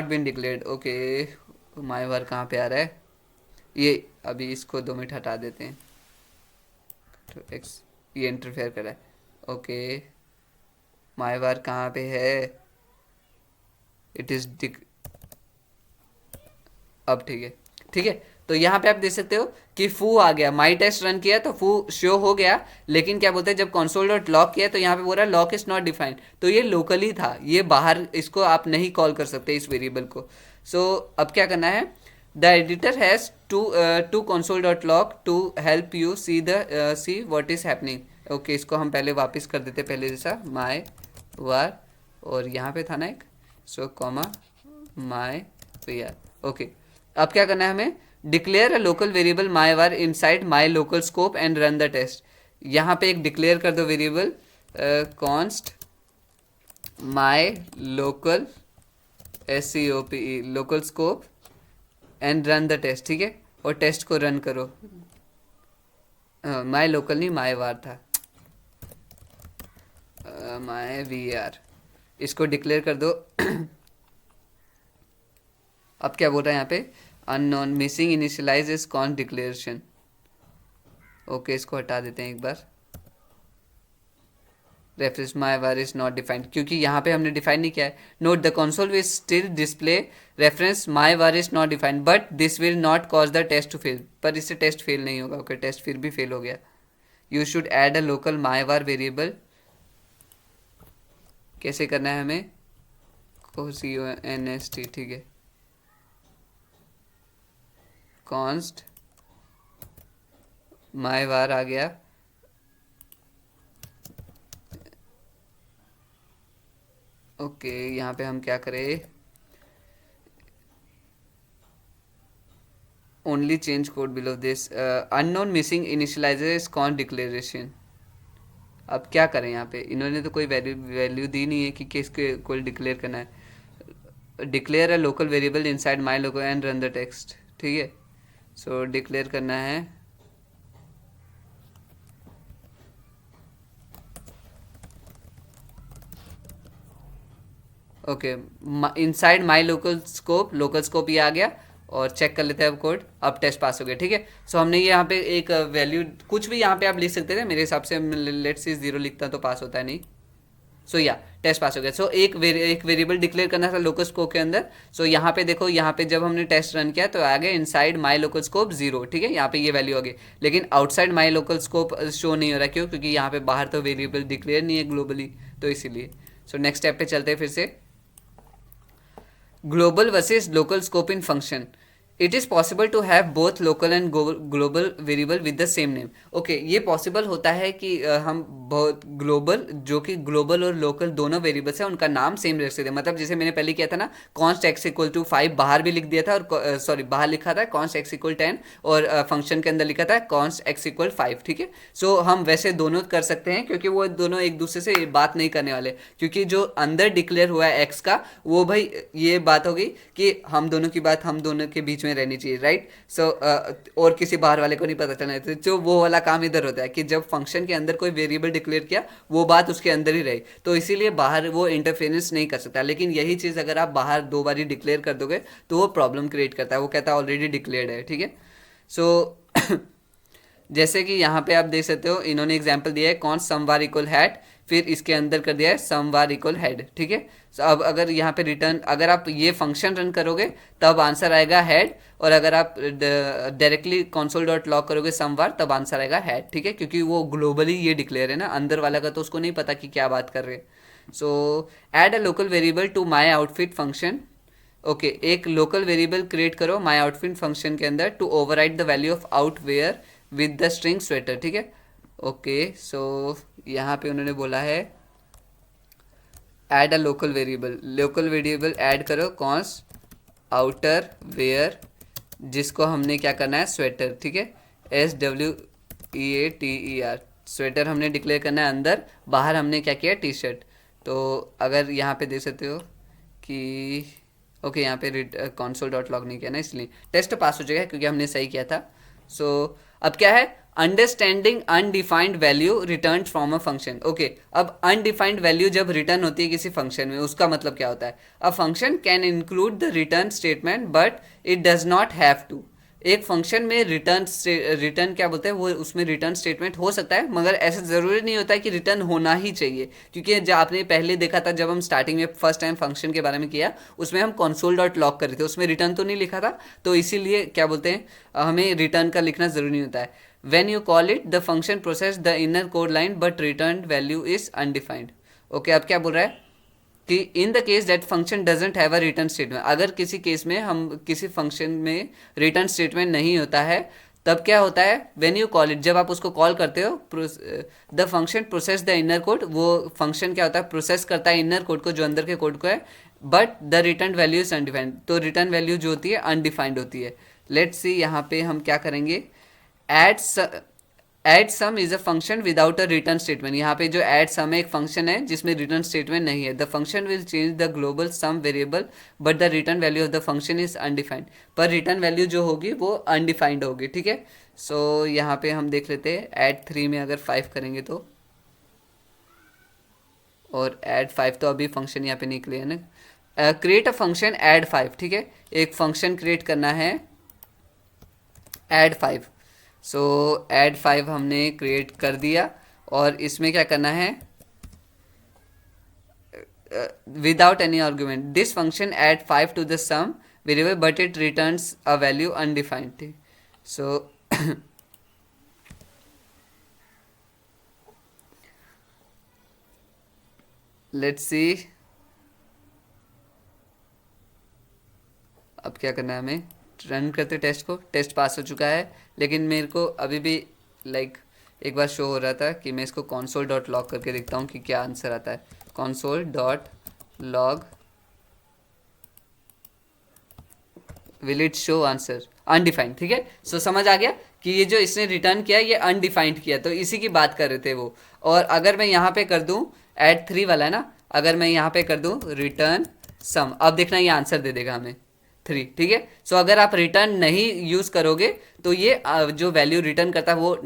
been declared, okay. My var कहाँ पे आ रहा है, ये अभी इसको 2 मिनट हटा देते हैं, तो एक्स ये इंटरफेयर कर रहा है, ओके। माई वार कहाँ पे है, इट इज अब ठीक है। तो यहाँ पे आप देख सकते हो कि फू आ गया, माई टेस्ट रन किया तो फू शो हो गया। लेकिन क्या बोलते हैं, जब console डॉट लॉक किया तो यहाँ पे बोल रहा है लॉक इज नॉट डिफाइंड। तो ये लोकली था, ये बाहर इसको आप नहीं कॉल कर सकते इस वेरिएबल को। सो अब क्या करना है, the editor has two console.log to help you see what is happening. Okay इसको हम पहले वापस कर देते पहले जैसा, माई वार, और यहाँ पे था ना एक, so comma my var, okay. अब क्या करना है हमें, declare a local variable my var inside my local scope and run the test. यहाँ पे एक डिक्लेयर कर दो variable const my local SCOPE local scope and run the test, ठीक है। और टेस्ट को रन करो, माई लोकल नहीं माई वार था, माई VR, इसको डिक्लेयर कर दो। अब क्या बोल रहा है यहाँ पे, unknown missing initialize is const declaration, okay इसको हटा देते हैं एक बार। Reference my var is not defined, क्योंकि यहाँ पे हमने डिफाइन नहीं किया है. Note the console will still display reference my var is not defined but this will not cause the test to fail. पर इससे टेस्ट फेल नहीं होगा. ओके, टेस्ट फिर भी फेल हो गया. You should add a local my var variable. कैसे करना है हमें? const, ठीक है. कॉन्स्ट माई var आ गया. ओके, यहाँ पे हम क्या करें? Only change code below this unknown missing initialiser const declaration. अब क्या करें? यहाँ पे इन्होंने तो कोई वैल्यू दी नहीं है कि किसके को डिक्लेयर करना है. Declare a local variable inside my local and run the text. ठीक है, सो डिक्लेयर करना है okay inside my local scope ये आ गया. और चेक कर लेते हैं अब कोड. अब टेस्ट पास हो गया. ठीक है, सो हमने यहाँ पे एक वैल्यू कुछ भी यहाँ पे आप लिख सकते थे. मेरे हिसाब से लेट्स सी 0 लिखता तो पास होता है नहीं. सो या टेस्ट पास हो गया. सो एक वेरिएबल डिक्लेयर करना था लोकल स्कोप के अंदर. सो यहाँ पे देखो, यहाँ पे जब हमने टेस्ट रन किया तो आ गया इनसाइड माई लोकल स्कोप 0. ठीक है, यहाँ पे ये वैल्यू आ गई. लेकिन outside my local scope show नहीं हो रहा. क्यों? क्योंकि यहाँ पे बाहर तो वेरिएबल डिक्लेयर नहीं है ग्लोबली, तो इसीलिए. सो नेक्स्ट स्टेप पे चलते हैं फिर से. Global versus local scope in function. It is possible to have both local and global variable with the same name. Okay, ये पॉसिबल होता है कि हम बहुत ग्लोबल, जो कि ग्लोबल और लोकल दोनों वेरिएबल्स हैं, उनका नाम सेम रख सकते हैं. मतलब जैसे मैंने पहले किया था ना, कॉन्स्ट एक्स इक्वल टू 5 बाहर भी लिख दिया था, और सॉरी बाहर लिखा था कॉन्स्ट एक्स इक्वल 10, और फंक्शन के अंदर लिखा था कॉन्स्ट एक्स इक्वल 5. ठीक है, सो हम वैसे दोनों कर सकते हैं, क्योंकि वो दोनों एक दूसरे से बात नहीं करने वाले. क्योंकि जो अंदर डिक्लेयर हुआ है एक्स का, वो भाई ये बात होगी कि हम दोनों की बात हम दोनों के बीच में रहनी चाहिए. राइट, सो और किसी बाहर वाले को नहीं पता चलना है. तो जो वो वाला काम इधर होता है कि जब फंक्शन के अंदर कोई वेरिएबल डिक्लेयर किया, वो बात उसके अंदर ही रही. तो इसीलिए बाहर वो इंटरफेरेंस नहीं कर सकता. लेकिन यही चीज़ अगर आप बाहर 2 बार डिक्लेयर कर दोगे तो वो प्रॉब्लम क्रिएट करता है. वो कहता है ऑलरेडी डिक्लेयर्ड है. ठीक है, सो जैसे कि यहाँ पे आप देख सकते हो, इन्होंने एग्जाम्पल दिया है कॉन्स्ट सम var इक्वल हैट, फिर इसके अंदर कर दिया है सम var इक्वल हेड. ठीक है, so अब अगर यहाँ पे रिटर्न, अगर आप ये फंक्शन रन करोगे तब आंसर आएगा हेड, और अगर आप डायरेक्टली console डॉट लॉग करोगे सम var, तब आंसर आएगा हेड. ठीक है, क्योंकि वो ग्लोबली ये डिक्लेयर है ना, अंदर वाला का तो उसको नहीं पता कि क्या बात कर रहे हैं. So add a local variable to my outfit function. Okay, एक लोकल वेरिएबल क्रिएट करो माई आउटफिट फंक्शन के अंदर to overwrite the value of outerwear with the string sweater. ठीक है, ओके, सो यहाँ पे उन्होंने बोला है add a local variable add करो कॉन्स्ट आउटर वेयर, जिसको हमने क्या करना है स्वेटर. ठीक है, SWEATER स्वेटर हमने डिक्लेयर करना है अंदर. बाहर हमने क्या किया, टी शर्ट. तो अगर यहाँ पे देख सकते हो कि ओके, यहाँ पे console डॉट लॉग नहीं किया ना, इसलिए टेस्ट पास हो जाएगा क्योंकि हमने सही किया था. सो अब क्या है, understanding undefined value return from a function. Okay, अब अनडिफाइंड वैल्यू जब रिटर्न होती है किसी फंक्शन में, उसका मतलब क्या होता है? A function can include the return statement but it does not have to. एक फंक्शन में रिटर्न क्या बोलते हैं, वो उसमें रिटर्न स्टेटमेंट हो सकता है, मगर ऐसा ज़रूरी नहीं होता है कि रिटर्न होना ही चाहिए. क्योंकि जब आपने पहले देखा था, जब हम स्टार्टिंग में फर्स्ट टाइम फंक्शन के बारे में किया, उसमें हम console डॉट लॉग कर रहे थे, उसमें रिटर्न तो नहीं लिखा था. तो इसीलिए क्या बोलते हैं, हमें रिटर्न का लिखना ज़रूरी नहीं होता है. When you call it, the function process the inner code line but returned value is undefined. Okay, अब क्या बोल रहा है कि in the case that function doesn't have a return statement. अगर किसी केस में हम किसी फंक्शन में रिटर्न स्टेटमेंट नहीं होता है, तब क्या होता है, व्हेन यू कॉल इट, जब आप उसको कॉल करते हो, the function process the inner code. वो फंक्शन क्या होता है, प्रोसेस करता है इनर कोड को, जो अंदर के कोड को है, but the return value is undefined. तो रिटर्न वैल्यू जो होती है अनडिफाइंड होती है. लेट्स सी, यहाँ पे हम क्या करेंगे, add sum is a function without a return statement. यहाँ पे जो एड सम है एक फंक्शन है जिसमें रिटर्न स्टेटमेंट नहीं है. The function will change the global sum variable but the return value of the function is undefined. पर रिटर्न वैल्यू जो होगी वो अनडिफाइंड होगी. ठीक है, सो यहाँ पे हम देख लेते हैं ऐड 3 में अगर 5 करेंगे तो, और ऐड 5 तो अभी फंक्शन यहाँ पे नहीं क्लियर है ना. Create a function add 5. ठीक है, एक फंक्शन क्रिएट करना है ऐड 5. सो ऐड 5 हमने क्रिएट कर दिया, और इसमें क्या करना है, without any argument. This function add 5 to the sum variable but it returns a value undefined. So let's see अब क्या करना है हमें. रन करते टेस्ट को. टेस्ट पास हो चुका है लेकिन मेरे को अभी भी एक बार शो हो रहा था कि मैं इसको console.log करके देखता हूँ कि क्या आंसर आता है. console.log will it show answer undefined. ठीक है. सो समझ आ गया कि ये जो इसने रिटर्न किया ये अनडिफाइंड किया, तो इसी की बात कर रहे थे वो. और अगर मैं यहाँ पे कर दूँ ऐड 3 वाला है ना, अगर मैं यहाँ पे कर दूँ रिटर्न सम, अब देखना ये आंसर दे देगा हमें 3. ठीक है. सो अगर आप रिटर्न नहीं यूज़ करोगे तो ये जो वैल्यू रिटर्न करता है वो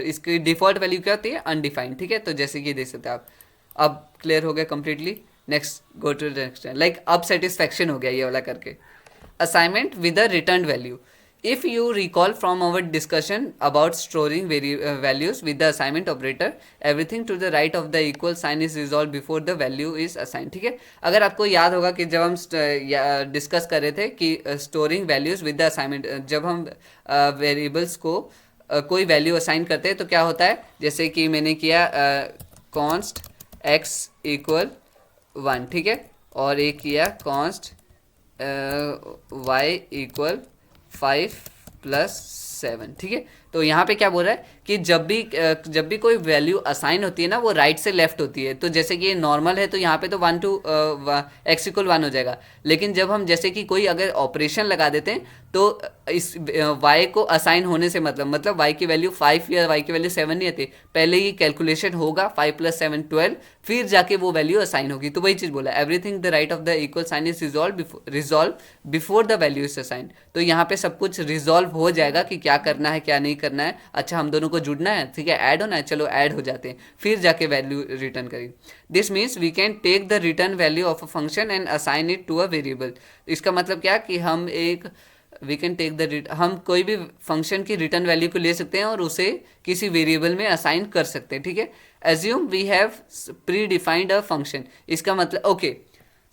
इसकी डिफ़ॉल्ट वैल्यू क्या होती है, अनडिफाइंड. ठीक है. तो जैसे कि देख सकते हैं आप. अब क्लियर हो गया completely. Next go to next. अब सेटिस्फैक्शन हो गया ये वाला करके. Assignment with a return value. If you recall from our discussion about storing values with the assignment operator, everything to the right of the equal sign is resolved before the value is assigned. ठीक है. अगर आपको याद होगा कि जब हम discuss कर रहे थे कि storing values with the assignment, जब हम वेरिएबल्स को कोई वैल्यू असाइन करते हैं तो क्या होता है, जैसे कि मैंने किया कॉन्स्ट x इक्वल 1. ठीक है. और एक किया कॉन्स्ट y इक्वल 5 + 7. ठीक है. तो यहाँ पे क्या बोल रहा है कि जब भी कोई वैल्यू असाइन होती है ना वो राइट से लेफ्ट होती है. तो जैसे कि ये नॉर्मल है तो यहाँ पे तो 1 to x = 1 हो जाएगा. लेकिन जब हम जैसे कि कोई अगर ऑपरेशन लगा देते हैं तो इस y को असाइन होने से मतलब y की वैल्यू 5 या y की वैल्यू 7 नहीं आती. पहले ही कैलकुलेशन होगा 5 + 7 12, फिर जाके वो वैल्यू असाइन होगी. तो वही चीज़ बोला, everything the right of the equal sign is resolve before the value is assign. तो यहाँ पे सब कुछ रिजॉल्व हो जाएगा कि क्या करना है क्या नहीं करना है. अच्छा हम दोनों को जुड़ना है, ठीक है, ऐड होना है, चलो ऐड हो जाते हैं, फिर जाके वैल्यू रिटर्न करेंगे. This means we can take the return value of a function and assign it to a variable. इसका मतलब क्या कि हम कोई भी फंक्शन की रिटर्न वैल्यू को ले सकते हैं और उसे किसी वेरिएबल में असाइन कर सकते हैं. ठीक है. Assume we have predefined a function. इसका मतलब ओके.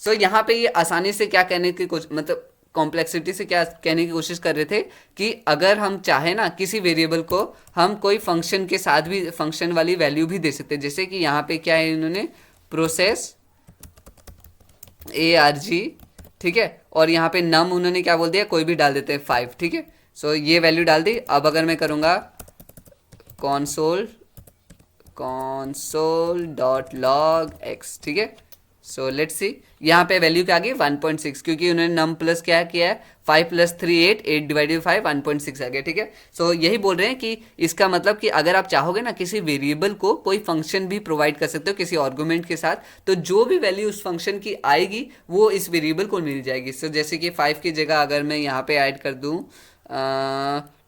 सो यहाँ पे ये आसानी से क्या कहने की मतलब कॉम्प्लेक्सिटी से क्या कहने की कोशिश कर रहे थे कि अगर हम चाहे ना किसी वेरिएबल को हम कोई फंक्शन के साथ भी फंक्शन वाली वैल्यू भी दे सकते हैं. जैसे कि यहाँ पे क्या है इन्होंने प्रोसेस ARG. ठीक है. और यहाँ पे नम उन्होंने क्या बोल दिया, कोई भी डाल देते हैं 5. ठीक है. सो ये वैल्यू डाल दी. अब अगर मैं करूँगा console.log x. ठीक है. सो लेट्स सी यहाँ पे वैल्यू क्या आ गई 1.6, क्योंकि उन्होंने नम प्लस क्या किया है 5 + 3 8 8 / 5 1.6 आ गया. ठीक है. सो यही बोल रहे हैं कि इसका मतलब कि अगर आप चाहोगे ना किसी वेरिएबल को कोई फंक्शन भी प्रोवाइड कर सकते हो किसी आर्गुमेंट के साथ, तो जो भी वैल्यू उस फंक्शन की आएगी वो इस वेरिएबल को मिल जाएगी. सो जैसे कि 5 की जगह अगर मैं यहाँ पे ऐड कर दूँ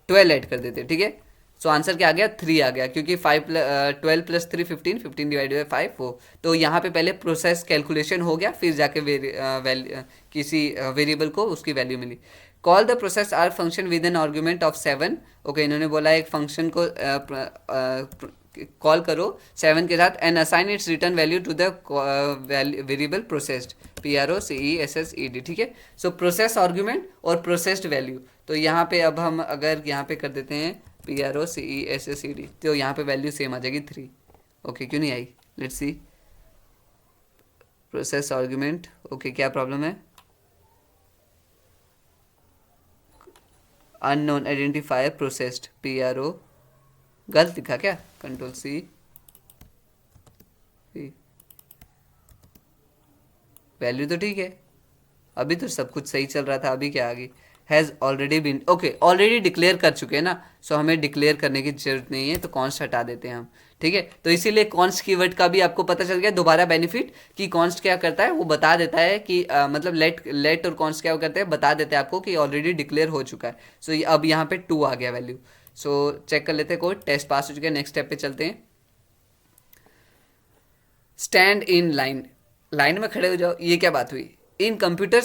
12 ऐड कर देते. ठीक है. सो आंसर क्या आ गया 3 आ गया, क्योंकि 12 + 3 15 15 / 5 वो. तो यहाँ पे पहले प्रोसेस कैलकुलेशन हो गया, फिर जाके किसी वेरिएबल को उसकी वैल्यू मिली. Call the process arg function with an argument of 7. Okay. इन्होंने बोला एक फंक्शन को कॉल करो 7 के साथ and assign its return value to the variable processed PROCESSED. ठीक है. सो प्रोसेस आर्गुमेंट और प्रोसेस्ड वैल्यू. तो यहाँ पे अब हम अगर यहाँ पे कर देते हैं PROCESSED तो यहाँ पे वैल्यू सेम आ जाएगी 3. ओके. क्यों नहीं आई, let's see. Process argument. Okay. क्या प्रॉब्लम है, अननोन आइडेंटिफायर प्रोसेस्ड PRO गलत लिखा क्या, Ctrl+C. वैल्यू तो ठीक है, अभी तो सब कुछ सही चल रहा था, अभी क्या आ गई has already been. Okay. Already declare कर चुके हैं ना, सो हमें डिक्लेयर करने की जरूरत नहीं है, तो कॉन्स्ट हटा देते हैं हम. ठीक है. तो इसीलिए कॉन्स्ट कीवर्ड का भी आपको पता चल गया दोबारा बेनिफिट कि कॉन्स्ट क्या करता है, वो बता देता है कि मतलब लेट और कॉन्स्ट क्या करते हैं, बता देते हैं आपको कि ऑलरेडी डिक्लेयर हो चुका है. सो अब यहाँ पे 2 आ गया वैल्यू. सो चेक कर लेते हैं कोड. टेस्ट पास हो चुका है. नेक्स्ट स्टेप पे चलते हैं. स्टैंड इन लाइन में खड़े हो जाओ. ये क्या बात हुई. In computer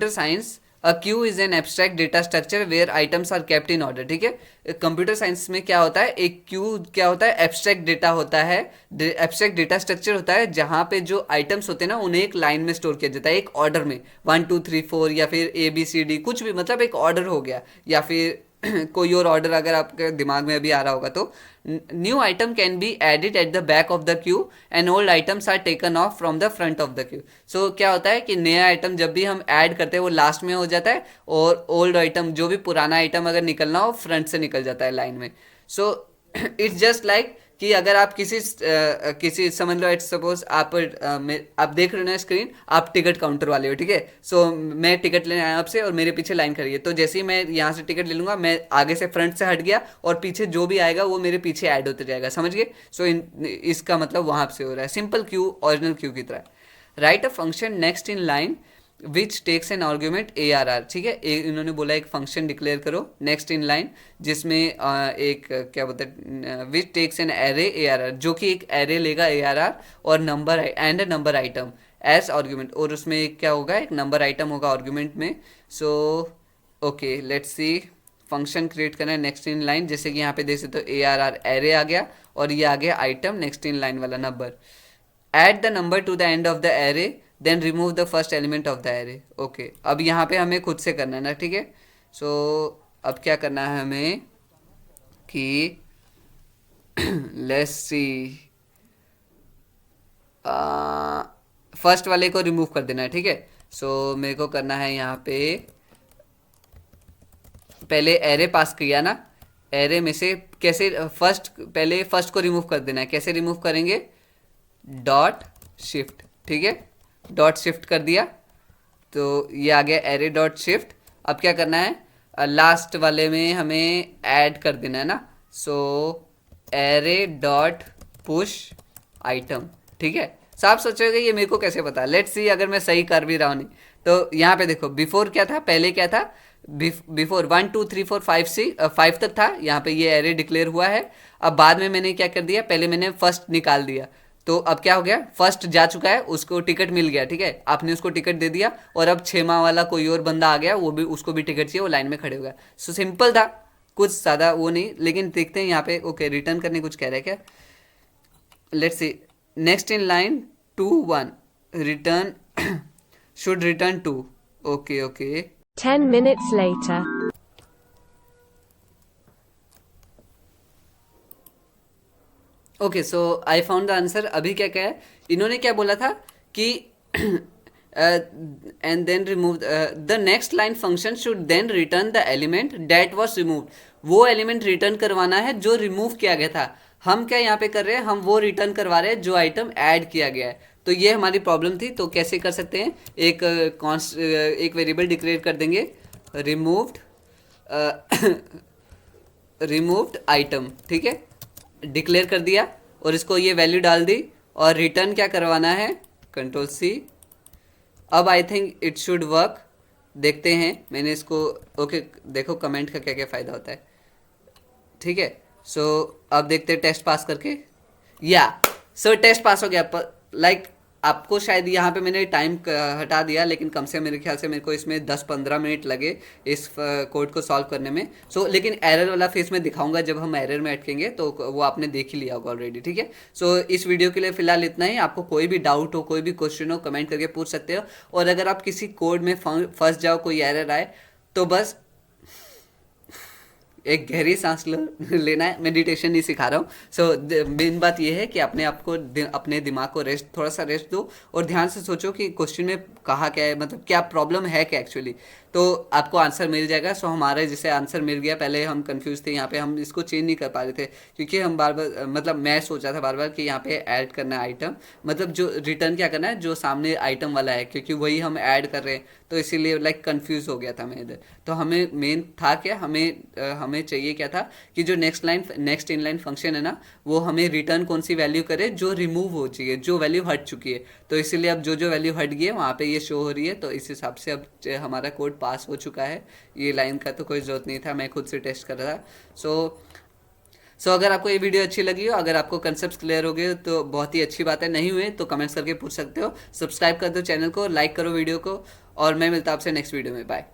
science a queue is an abstract data structure where items are kept in order. ठीक है, कंप्यूटर साइंस में क्या होता है, एक क्यू क्या होता है, एब्स्ट्रैक्ट डेटा होता है, एब्स्ट्रैक्ट डेटा स्ट्रक्चर होता है जहां पे जो आइटम्स होते हैं ना उन्हें एक लाइन में स्टोर किया जाता है, एक ऑर्डर में 1 2 3 4 या फिर ABCD कुछ भी, मतलब एक ऑर्डर हो गया, या फिर कोई और ऑर्डर अगर आपके दिमाग में अभी आ रहा होगा तो। New item can be added at the back of the queue and old items are taken off from the front of the queue. So क्या होता है कि नया आइटम जब भी हम ऐड करते हैं वो लास्ट में हो जाता है, और ओल्ड आइटम जो भी पुराना आइटम अगर निकलना हो फ्रंट से निकल जाता है लाइन में। सो इट्स जस्ट लाइक कि अगर आप किसी समझ लो, इट्स सपोज आप देख रहे हो ना स्क्रीन, आप टिकट काउंटर वाले हो, ठीक है। सो मैं टिकट लेने आया आपसे और मेरे पीछे लाइन खड़ी है, तो जैसे ही मैं यहाँ से टिकट ले लूंगा, मैं आगे से फ्रंट से हट गया और पीछे जो भी आएगा वो मेरे पीछे ऐड होते जाएगा, समझ गए। सो इसका मतलब वहां से हो रहा है, सिंपल क्यू ओरिजिनल क्यू की तरह। Write a function next in line which takes an argument ARR। ठीक है, इन्होंने बोला एक फंक्शन डिक्लेयर करो नेक्स्ट इन लाइन जिसमें एक क्या बोलते हैं, which takes an array ARR, जो कि एक एरे लेगा ARR और number and a number item as argument, और उसमें एक क्या होगा, एक नंबर आइटम होगा आर्ग्यूमेंट में। So okay let's C, function create करना है नेक्स्ट इन लाइन, जैसे कि यहाँ पे देख सकते हो ARR एरे आ गया और ये आ गया आइटम नेक्स्ट इन लाइन वाला number. Add the number to the end of the array then remove the first element of the array. Okay, अब यहाँ पे हमें खुद से करना है ना, ठीक है। सो अब क्या करना है हमें कि लेट्स सी, फर्स्ट वाले को रिमूव कर देना है, ठीक है। सो मेरे को करना है यहाँ पे, पहले एरे पास किया ना, एरे में से कैसे पहले फर्स्ट को रिमूव कर देना है, कैसे रिमूव करेंगे, डॉट शिफ्ट, ठीक है, डॉट शिफ्ट कर दिया तो ये आ गया एरे डॉट शिफ्ट। अब क्या करना है, लास्ट वाले में हमें ऐड कर देना है ना, सो एरे डॉट पुश आइटम, ठीक है। तो आप सोचोगे ये मेरे को कैसे पता, लेट्स सी अगर मैं सही कर भी रहा हूँ नहीं, तो यहाँ पे देखो बिफोर क्या था, पहले क्या था, बिफोर 1 2 3 4 5 तक था, यहाँ पे ये एरे डिक्लेयर हुआ है। अब बाद में मैंने क्या कर दिया, पहले मैंने फर्स्ट निकाल दिया, तो अब क्या हो गया, फर्स्ट जा चुका है, उसको टिकट मिल गया, ठीक है, आपने उसको टिकट दे दिया, और अब 6 माह वाला कोई और बंदा आ गया, वो भी उसको भी टिकट चाहिए, वो लाइन में खड़े हो गया। सो सिंपल था, कुछ ज़्यादा वो नहीं, लेकिन देखते हैं यहाँ पे। ओके, रिटर्न करने कुछ कह रहा है क्या, let's see, next in line 2 1 return should return 2। Okay okay, 10 minutes later. Okay, so I found the answer. अभी क्या क्या है, इन्होंने क्या बोला था कि and then remove the next line function should then return the element that was removed. वो एलिमेंट रिटर्न करवाना है जो रिमूव किया गया था। हम क्या यहाँ पे कर रहे हैं, हम वो रिटर्न करवा रहे हैं जो आइटम ऐड किया गया है। तो ये हमारी प्रॉब्लम थी। तो कैसे कर सकते हैं, एक वेरिएबल डिक्लेयर कर देंगे, रिमूव्ड आइटम, ठीक है, डिक्लेयर कर दिया, और इसको ये वैल्यू डाल दी, और रिटर्न क्या करवाना है, कंट्रोल C। अब I think it should work, देखते हैं। मैंने इसको ओके, देखो कमेंट का क्या क्या फ़ायदा होता है, ठीक है। सो अब देखते हैं टेस्ट पास करके, या सो टेस्ट पास हो गया। लाइक आपको शायद यहाँ पे मैंने टाइम हटा दिया, लेकिन कम से मेरे ख्याल से मेरे को इसमें 10-15 मिनट लगे इस कोड को सॉल्व करने में। सो लेकिन एरर वाला फेस में दिखाऊंगा जब हम एरर में अटकेंगे, तो वो आपने देख ही लिया होगा ऑलरेडी, ठीक है। सो इस वीडियो के लिए फिलहाल इतना ही। आपको कोई भी डाउट हो, कोई भी क्वेश्चन हो, कमेंट करके पूछ सकते हो। और अगर आप किसी कोड में फंस जाओ, कोई एरर आए, तो बस एक गहरी सांस लेना है। मेडिटेशन नहीं सिखा रहा हूँ। सो मेन बात यह है कि अपने आप को, अपने दिमाग को रेस्ट, थोड़ा सा रेस्ट दो, और ध्यान से सोचो कि क्वेश्चन में कहा क्या है, मतलब क्या प्रॉब्लम है क्या एक्चुअली, तो आपको आंसर मिल जाएगा। सो हमारे जैसे आंसर मिल गया। पहले हम कंफ्यूज थे, यहाँ पे हम इसको चेंज नहीं कर पा रहे थे, क्योंकि हम बार बार, मतलब मैं सोचा था बार बार कि यहाँ पे ऐड करना है आइटम, मतलब जो रिटर्न क्या करना है, जो सामने आइटम वाला है, क्योंकि वही हम ऐड कर रहे हैं, तो इसीलिए लाइक कंफ्यूज हो गया था मैं इधर। तो हमें मेन था क्या, हमें चाहिए क्या था कि जो नेक्स्ट इन लाइन फंक्शन है ना, वो हमें रिटर्न कौन सी वैल्यू करे जो रिमूव हो चाहिए, जो वैल्यू हट चुकी है। तो इसीलिए अब जो वैल्यू हट गई है वहाँ पे ये शो हो रही है। तो इस हिसाब से अब हमारा कोड पास हो चुका है। ये लाइन का तो कोई ज़रूरत नहीं था, मैं खुद से टेस्ट कर रहा था। सो अगर आपको ये वीडियो अच्छी लगी हो, अगर आपको कंसेप्ट क्लियर हो गए, तो बहुत ही अच्छी बात है। नहीं हुए तो कमेंट्स करके पूछ सकते हो। सब्सक्राइब कर दो चैनल को, लाइक करो वीडियो को, और मैं मिलता हूँ आपसे नेक्स्ट वीडियो में। बाय।